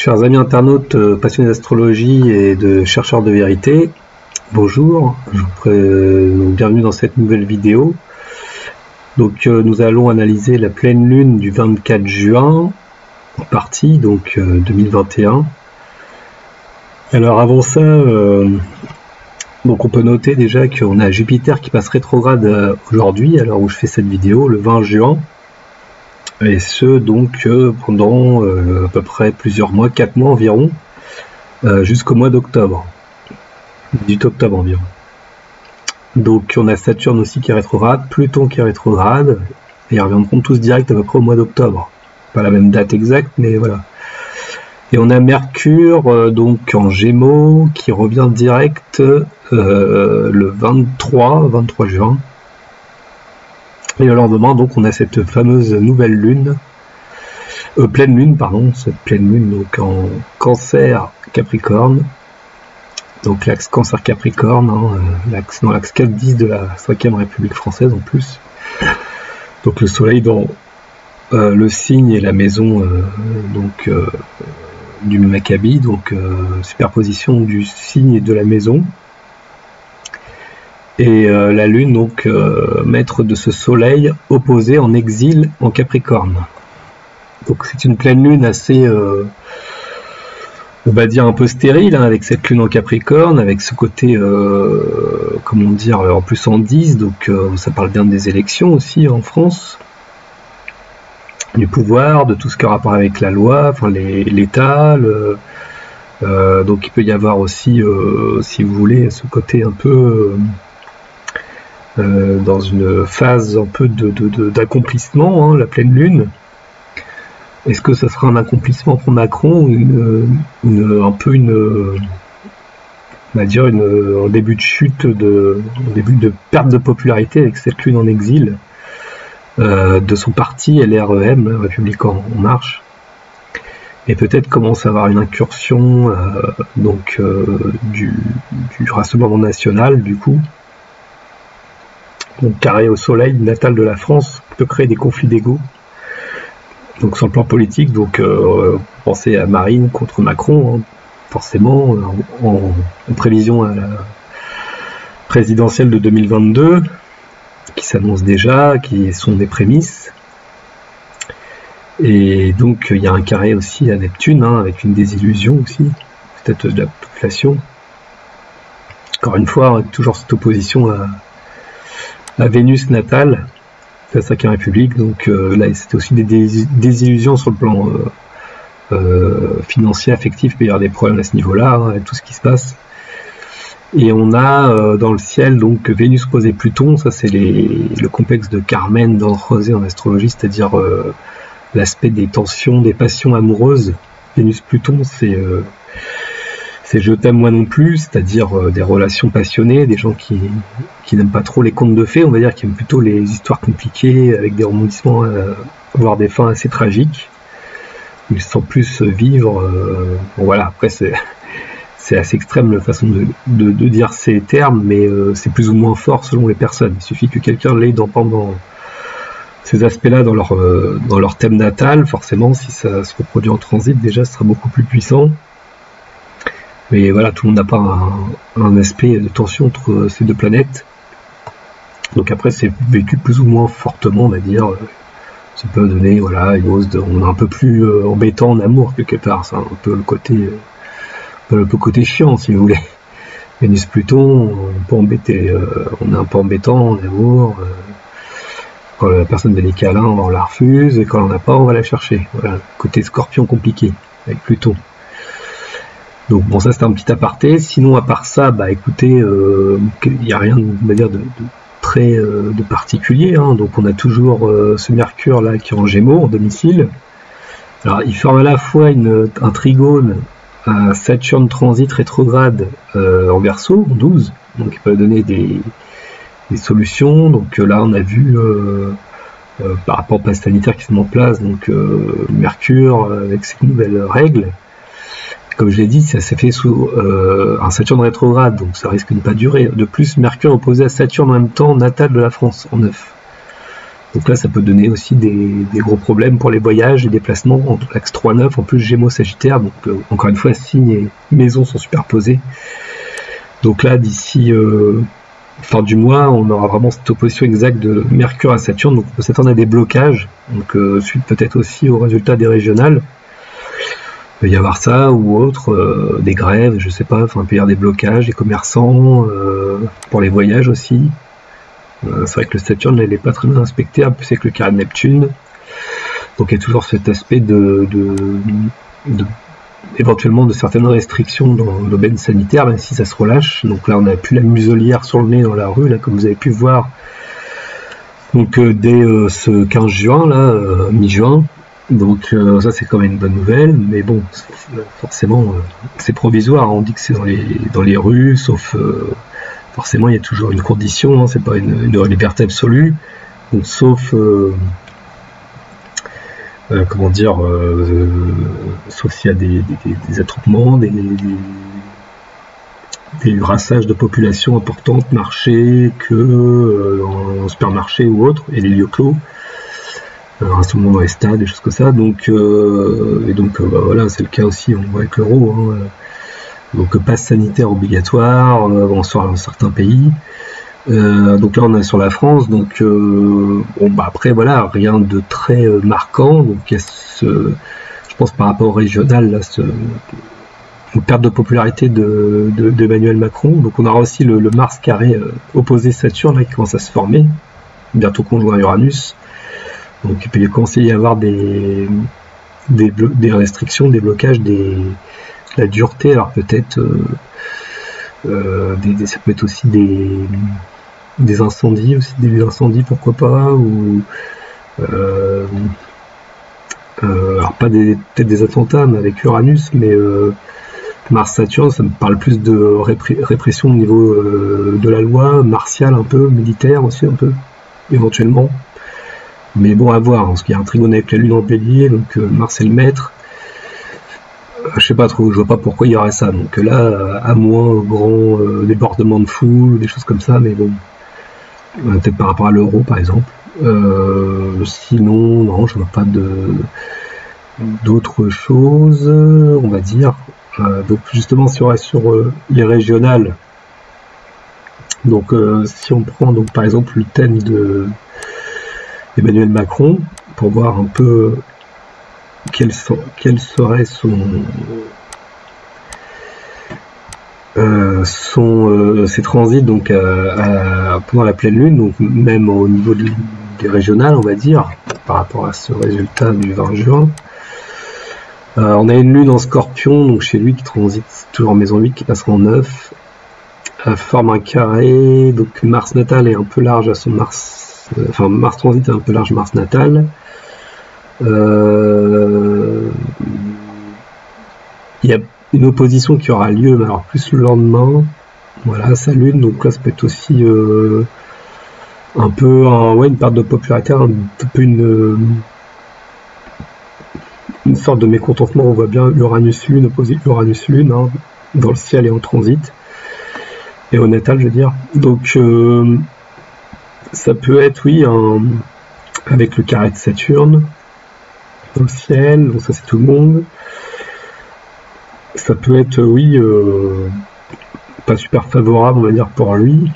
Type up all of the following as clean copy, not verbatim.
Chers amis internautes passionnés d'astrologie et de chercheurs de vérité, bonjour, bienvenue dans cette nouvelle vidéo. Donc nous allons analyser la pleine lune du 24 juin, en partie, donc 2021. Alors avant ça, donc on peut noter déjà qu'on a Jupiter qui passe rétrograde aujourd'hui, à l'heure où je fais cette vidéo, le 20 juin. Et ce donc pendant à peu près plusieurs mois, 4 mois environ, jusqu'au mois d'octobre, 18 octobre environ. Donc on a Saturne aussi qui est rétrograde, Pluton qui est rétrograde, et ils reviendront tous direct à peu près au mois d'octobre. Pas la même date exacte, mais voilà. Et on a Mercure donc en Gémeaux qui revient direct le 23 juin. Et le lendemain, donc, on a cette fameuse nouvelle lune, pleine lune, pardon, cette pleine lune donc en Cancer Capricorne, donc l'axe Cancer Capricorne, l'axe 4-10 de la 5e République française en plus. Donc le Soleil dans le signe et la maison du Maccabi, donc superposition du signe et de la maison. Et la Lune, donc, maître de ce Soleil, opposé en exil en Capricorne. Donc c'est une pleine Lune assez, on va dire, un peu stérile, hein, avec cette Lune en Capricorne, avec ce côté, comment dire, en plus en 10, donc ça parle bien des élections aussi en France, du pouvoir, de tout ce qui a rapport avec la loi, enfin l'État, donc il peut y avoir aussi, si vous voulez, ce côté un peu... dans une phase un peu d'accomplissement, hein, la pleine lune. Est-ce que ça sera un accomplissement pour Macron ou un début de chute, un début de perte de popularité avec cette lune en exil de son parti LREM, République en marche, et peut-être commence à avoir une incursion du Rassemblement national du coup. Donc carré au soleil natal de la France peut créer des conflits d'ego. Donc sur le plan politique, donc pensez à Marine contre Macron, hein, forcément en prévision à la présidentielle de 2022 qui s'annonce déjà, qui sont des prémices. Et donc il y a un carré aussi à Neptune, hein, avec une désillusion aussi, peut-être de la population. Encore une fois, toujours cette opposition à Vénus natale de la 5e République, donc là c'était aussi des désillusions sur le plan financier, affectif, il peut y avoir des problèmes à ce niveau-là, hein, avec tout ce qui se passe. Et on a dans le ciel donc Vénus opposée Pluton, ça c'est le complexe de Carmen dans Rosé en astrologie, c'est-à-dire l'aspect des tensions, des passions amoureuses. Vénus-Pluton, c'est je t'aime moi non plus, c'est-à-dire des relations passionnées, des gens qui n'aiment pas trop les contes de fées, on va dire, qui aiment plutôt les histoires compliquées, avec des rebondissements, voire des fins assez tragiques. Ils sentent plus vivre, bon voilà, après c'est assez extrême la façon de dire ces termes, mais c'est plus ou moins fort selon les personnes. Il suffit que quelqu'un l'ait pendant ces aspects-là dans leur thème natal, forcément, si ça se reproduit en transit, déjà, ce sera beaucoup plus puissant. Mais voilà, tout le monde n'a pas un aspect de tension entre ces deux planètes. Donc après, c'est vécu plus ou moins fortement, on va dire. Ça peut donner, voilà, une hausse on est un peu plus embêtant en amour quelque part. C'est un peu le côté chiant, si vous voulez. Vénus-Pluton, on est un peu embêtant en amour. Quand la personne donne des câlins, on la refuse, et quand on n'en a pas, on va la chercher. Voilà, côté Scorpion compliqué avec Pluton. Donc bon, ça c'est un petit aparté. Sinon, à part ça, bah écoutez, il n'y a rien, on va dire, de très de particulier, hein. Donc on a toujours ce Mercure là qui est en Gémeaux, en domicile. Alors il forme à la fois un trigone à Saturne transit rétrograde en Verseau, en 12. Donc il peut donner des solutions. Donc là on a vu par rapport au pass sanitaire qui se met en place, donc Mercure avec ses nouvelles règles. Comme je l'ai dit, ça s'est fait sous un Saturne rétrograde, donc ça risque de ne pas durer. De plus, Mercure opposé à Saturne en même temps, natal de la France, en 9. Donc là, ça peut donner aussi des gros problèmes pour les voyages, les déplacements entre l'axe 3-9, en plus Gémeaux Sagittaire, donc encore une fois, signes et maisons sont superposés. Donc là, d'ici fin du mois, on aura vraiment cette opposition exacte de Mercure à Saturne, donc on peut s'attendre à des blocages, donc suite peut-être aussi aux résultats des régionales. Il peut y avoir ça ou autre, des grèves, je sais pas, enfin, il peut y avoir des blocages, des commerçants, pour les voyages aussi. C'est vrai que le Saturne, elle n'est pas très bien inspectée, en plus avec le carré de Neptune. Donc il y a toujours cet aspect éventuellement de certaines restrictions dans le domaine sanitaire, même si ça se relâche. Donc là, on n'a plus la muselière sur le nez dans la rue, là, comme vous avez pu voir. Donc dès ce 15 juin, là, mi-juin. Donc ça, c'est quand même une bonne nouvelle, mais bon, forcément, c'est provisoire. On dit que c'est dans les rues, sauf... forcément, il y a toujours une condition, hein, c'est pas une liberté absolue, donc sauf comment dire, sauf s'il y a des attroupements, des brassages de population importantes, marchés, en supermarché ou autre, et les lieux clos, rassemblement dans les stades, des choses comme ça. Donc voilà, c'est le cas aussi, on voit avec l'euro. Hein, donc passe sanitaire obligatoire dans certains pays. Donc là on est sur la France, donc après voilà, rien de très marquant. Donc il y a je pense par rapport au régional, là, une perte de popularité d'Emmanuel Macron. Donc on aura aussi le Mars carré opposé Saturne là, qui commence à se former, bientôt conjoint à Uranus. Donc il peut commencer à y avoir des restrictions, des blocages, la dureté, alors peut-être ça peut être aussi des incendies, aussi début d'incendie, pourquoi pas, ou alors pas peut-être des attentats, mais avec Uranus, mais Mars-Saturne, ça me parle plus de répression au niveau de la loi, martiale un peu, militaire aussi un peu, éventuellement. Mais bon, à voir, parce qu'il y a un trigone avec la Lune en Bélier, donc Mars est le maître. Je sais pas trop, je vois pas pourquoi il y aurait ça. Donc là, à moins grand débordement de foule, des choses comme ça, mais bon, peut-être par rapport à l'euro par exemple. Sinon, non, je vois pas d'autres choses, on va dire. Donc justement, si on reste sur les régionales, donc si on prend donc par exemple le thème de Emmanuel Macron, pour voir un peu quel serait ses transits donc pendant la pleine lune, donc même au niveau des régionales, on va dire, par rapport à ce résultat du 20 juin. On a une lune en Scorpion, donc chez lui qui transite toujours en maison 8, qui passera en 9, forme un carré, donc Mars natal est un peu large à son Mars, enfin Mars transit est un peu large Mars natal. Il y a une opposition qui aura lieu, mais alors plus le lendemain, voilà, sa lune, donc là ça peut être aussi un peu une perte de popularité, un peu une sorte de mécontentement. On voit bien Uranus-Lune opposé Uranus-Lune, hein, dans le ciel et en transit, et au natal je veux dire, donc ça peut être oui avec le carré de Saturne dans le ciel, donc ça c'est tout le monde. Ça peut être oui pas super favorable, on va dire, pour lui.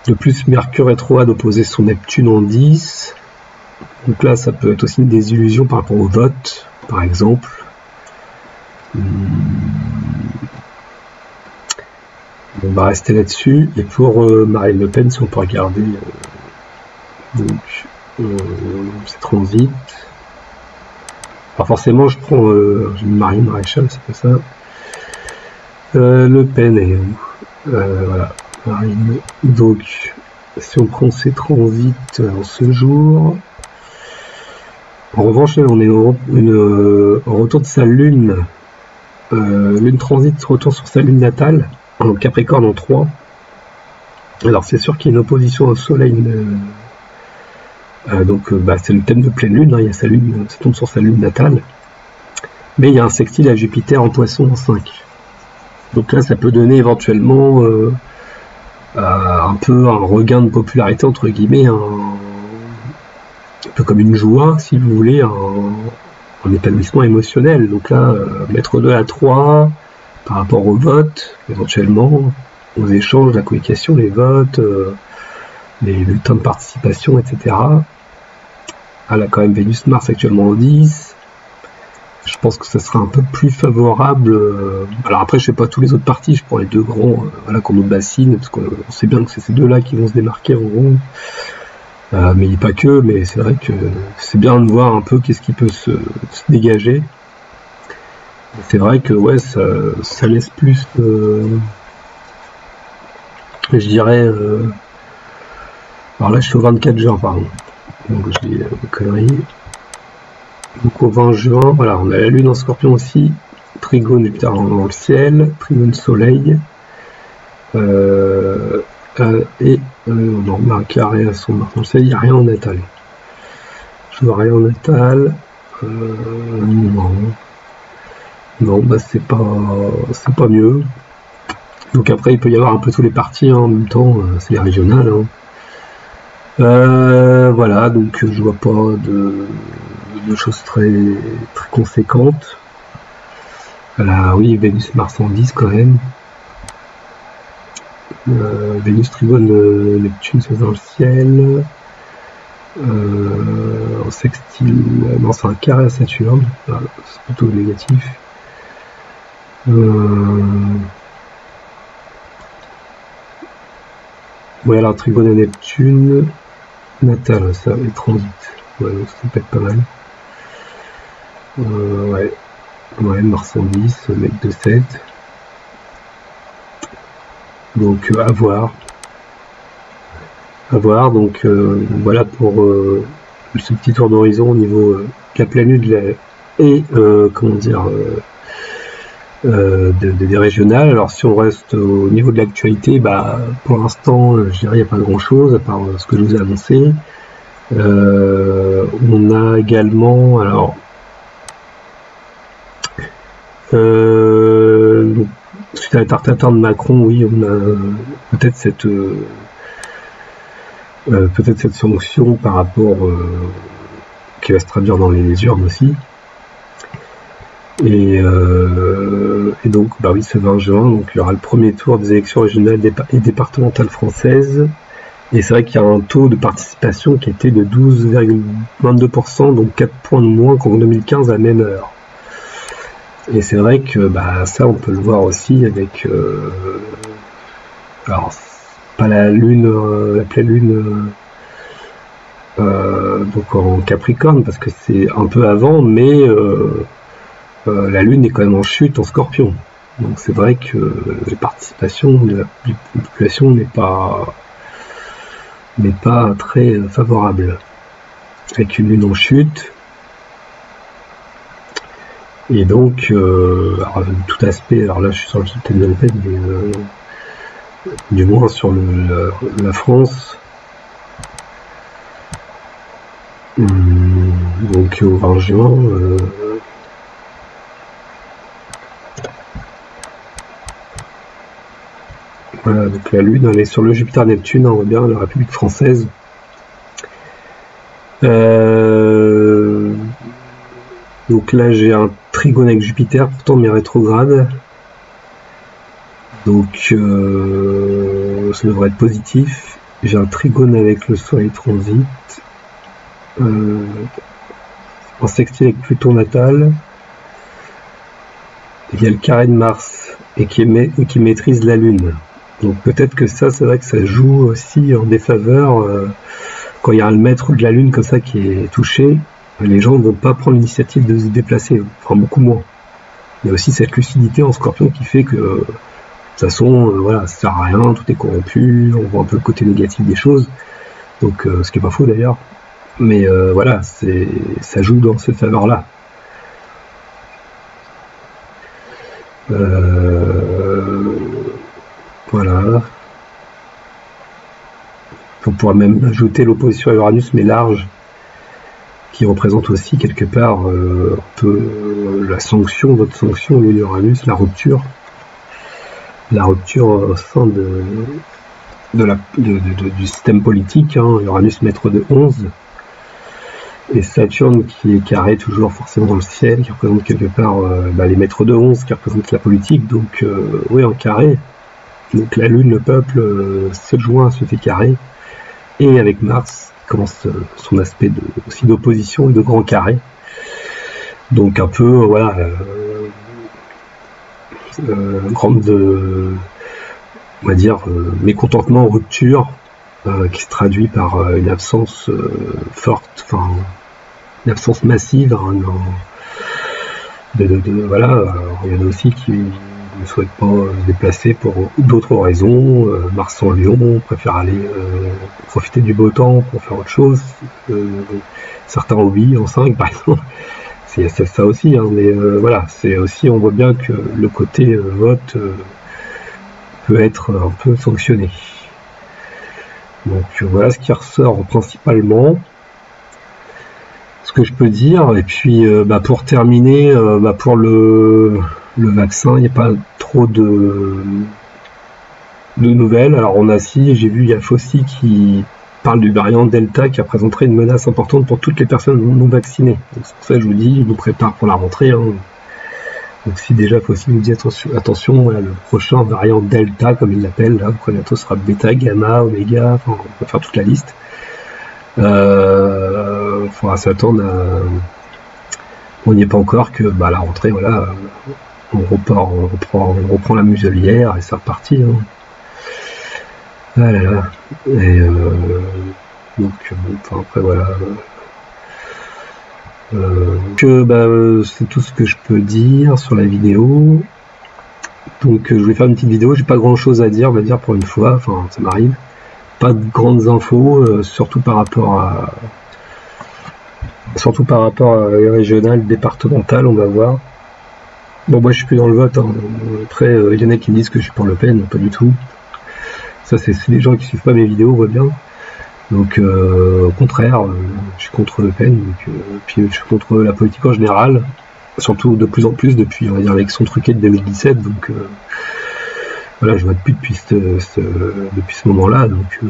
De plus, Mercure rétrograde opposé son Neptune en 10, donc là ça peut être aussi une désillusion par rapport au vote par exemple. On va rester là-dessus. Et pour Marine Le Pen, si on peut regarder donc ses transits. Alors forcément, je prends Marine Maréchal, c'est pas ça. Le Pen est où voilà, Marine. Donc, si on prend ses transits en ce jour. En revanche, on est au retour de sa lune. Lune transit retour sur sa lune natale, en Capricorne en 3. Alors c'est sûr qu'il y a une opposition au soleil, donc c'est le thème de pleine lune, hein, il y a sa lune, ça tombe sur sa lune natale, mais il y a un sextile à Jupiter en Poisson en 5. Donc là ça peut donner éventuellement un peu un regain de popularité entre guillemets, un peu comme une joie si vous voulez, un épanouissement émotionnel. Donc là, mettre 2 à 3 par rapport au vote, éventuellement, aux échanges, la communication, les votes, le temps de participation, etc. Elle a quand même Vénus-Mars actuellement en 10. Je pense que ça sera un peu plus favorable. Alors après, je sais pas tous les autres partis, je prends les 2 grands voilà, qu'on nous bassine, parce qu'on sait bien que c'est ces 2-là qui vont se démarquer en gros. Mais il n'y a pas que, mais c'est vrai que c'est bien de voir un peu qu'est-ce qui peut se dégager. C'est vrai que ouais, ça laisse plus, je dirais. Alors là, je suis au 24 juin, pardon. Donc je dis des conneries. Donc au 20 juin, voilà, on a la Lune en Scorpion aussi, Trigone Jupiter dans le ciel, Trigone Soleil, et on a un carré à son Mars dans le ciel, il n'y a rien en natal. Je vois rien en natal. Non, bah c'est pas mieux. Donc après, il peut y avoir un peu tous les partis en même temps, c'est les régionales. Voilà, donc je vois pas de choses très conséquentes. Voilà, oui, Vénus Mars en 10 quand même. Vénus Trigone Neptune c'est dans le ciel. En sextile, non c'est un carré à Saturne, c'est plutôt négatif. Ouais, alors Trigone à Neptune, natal, ça, et transit. Ouais, donc ça peut être pas mal. Ouais, Mars en 10, mec de 7. Donc à voir. Donc voilà pour ce petit tour d'horizon au niveau de la planète et comment dire des régionales. Alors si on reste au niveau de l'actualité, bah pour l'instant je dirais il n'y a pas grand chose à part ce que je vous ai annoncé. On a également alors suite à la tartatin de Macron, oui, on a peut-être cette sanction par rapport qui va se traduire dans les urnes aussi. Et donc, bah oui, ce 20 juin, donc il y aura le premier tour des élections régionales et départementales françaises. Et c'est vrai qu'il y a un taux de participation qui était de 12,22%, donc 4 points de moins qu'en 2015 à la même heure. Et c'est vrai que bah, ça, on peut le voir aussi avec... alors, pas la lune, la pleine lune donc en Capricorne, parce que c'est un peu avant, mais la lune est quand même en chute en Scorpion. Donc c'est vrai que la participation de la population n'est pas très favorable. Avec une lune en chute, et donc alors, tout aspect, alors là je suis sur le thème de l'épée, mais du moins sur la France, donc au 20 juin, voilà, donc la Lune elle est sur le Jupiter-Neptune, on voit bien la République française. Donc là j'ai un trigone avec Jupiter, pourtant mais rétrograde. Donc ça devrait être positif. J'ai un trigone avec le Soleil transit. En sextile avec Pluton natal. Il y a le carré de Mars et qui maîtrise la Lune. Donc peut-être que ça, c'est vrai que ça joue aussi en défaveur. Quand il y a le maître de la Lune comme ça qui est touché, les gens ne vont pas prendre l'initiative de se déplacer, enfin beaucoup moins. Il y a aussi cette lucidité en Scorpion qui fait que de toute façon, voilà, ça sert à rien, tout est corrompu, on voit un peu le côté négatif des choses, donc ce qui est pas faux d'ailleurs, mais voilà, ça joue dans cette faveur-là. Voilà. On pourrait même ajouter l'opposition à Uranus, mais large, qui représente aussi quelque part un peu la sanction, votre sanction, l'Uranus, la rupture au sein du système politique, hein. Uranus maître de 11, et Saturne qui est carré toujours forcément dans le ciel, qui représente quelque part les maîtres de 11, qui représentent la politique, donc oui, en carré. Donc la Lune, le peuple, 7 juin se fait carré, et avec Mars, qui commence son aspect aussi d'opposition et de grand carré. Donc un peu, voilà, grande, on va dire, mécontentement, rupture, qui se traduit par une absence forte, enfin, une absence massive, hein, voilà. Alors, il y en a aussi qui ne souhaitent pas se déplacer pour d'autres raisons. Mars en Lion préfère aller profiter du beau temps pour faire autre chose. Certains hobbies en 5 par exemple. C'est ça aussi, hein, mais voilà, c'est aussi, on voit bien que le côté vote peut être un peu sanctionné. Donc voilà ce qui ressort principalement, ce que je peux dire. Et puis pour terminer, pour le vaccin, il n'y a pas trop de nouvelles. Alors on a j'ai vu, il y a Fauci qui parle du variant Delta qui représenterait une menace importante pour toutes les personnes non vaccinées. C'est pour ça que je vous dis, il nous prépare pour la rentrée, hein. Donc si déjà Fauci nous dit attention, voilà, le prochain variant Delta, comme il l'appelle, là, bientôt sera Beta, Gamma, Oméga, enfin, on va faire toute la liste. Il faudra s'attendre à... On n'y est pas encore que la rentrée, voilà, on reprend la muselière et c'est reparti, hein. Ah là là. Et donc après voilà. C'est tout ce que je peux dire sur la vidéo. Donc je vais faire une petite vidéo, j'ai pas grand chose à dire, on va dire, pour une fois, enfin ça m'arrive. Pas de grandes infos, surtout par rapport à les régionales, départementales, on va voir. Bon, moi je suis plus dans le vote, hein. Après il y en a qui me disent que je suis pour Le Pen, pas du tout. Ça, c'est les gens qui suivent pas mes vidéos, voient bien. Donc, au contraire, je suis contre Le Pen, puis je suis contre la politique en général, surtout de plus en plus depuis, on va dire, l'élection truquée de 2017. Donc, voilà, je vote plus depuis ce moment-là. Donc,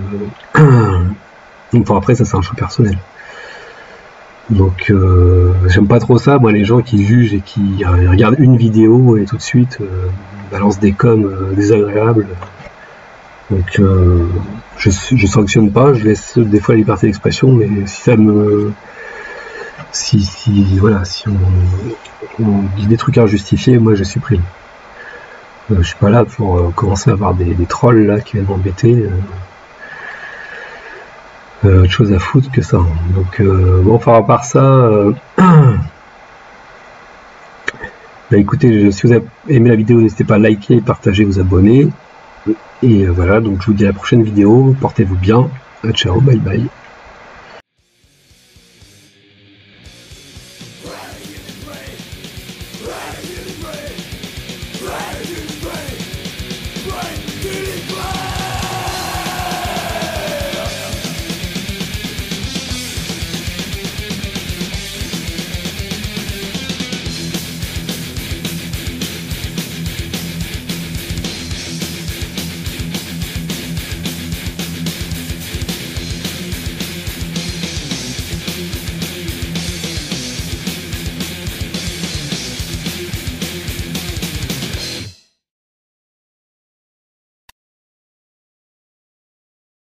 après, ça, c'est un choix personnel. Donc, j'aime pas trop ça, moi, les gens qui jugent et qui regardent une vidéo et tout de suite balancent des coms désagréables. Donc je sanctionne pas, je laisse des fois la liberté d'expression, mais si ça me... Si on dit des trucs injustifiés, moi je supprime. Je suis pas là pour commencer à avoir des trolls là qui viennent m'embêter. Autre chose à foutre que ça. Donc à part ça... écoutez, si vous avez aimé la vidéo, n'hésitez pas à liker, partager, vous abonner. Et voilà, donc je vous dis à la prochaine vidéo, portez-vous bien, ciao, bye bye.